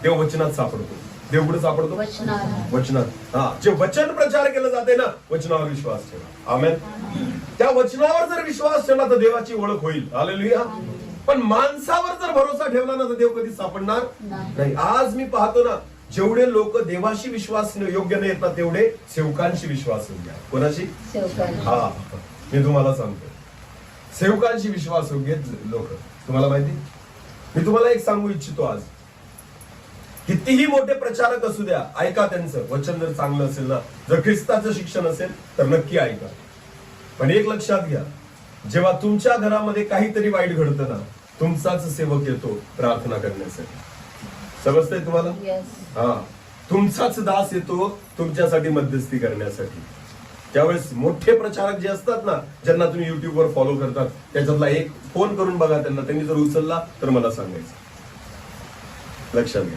देव वचनात सापडतो. देव कुठे सापडतो? वचनात. हा, जे वचन प्रचार केलं जाते ना, वचनावर विश्वास ठेवा. आमेन. त्या वचनावर जर विश्वास ठेवला तर देवाची ओळख होईल. हालेलुया. पण माणसावर जर भरोसा ठेवला ना तर देव कधी सापडणार नाही. आज मी पाहतो ना, जेवढे लोक देवाशी विश्वास योग्य नाही येतात तेवढे सेवकांशी विश्वास योग्य आहे. कोणाशी? हा, मी तुम्हाला सांगतो, सेवकांशी विश्वास योग्य लोक. तुम्हाला माहिती, मी तुम्हाला एक सांगू इच्छितो, आज कितीही मोठे प्रचारक असू द्या, ऐका त्यांचं वचन. जर चांगलं असेल ना, जर ख्रिस्ताचं शिक्षण असेल तर नक्की ऐका. पण एक लक्षात घ्या, जेव्हा तुमच्या घरामध्ये काहीतरी वाईट घडतं ना, तुमचाच सेवक येतो प्रार्थना करण्यासाठी. समजतंय तुम्हाला? हा, तुमचाच दास येतो तुमच्यासाठी मध्यस्थी करण्यासाठी. त्यावेळेस मोठे प्रचारक जे असतात ना, ज्यांना तुम्ही युट्यूबवर फॉलो करतात, त्याच्यातला एक फोन करून बघा त्यांना. त्यांनी जर उचलला तर मला सांगायचं. लक्षात घ्या.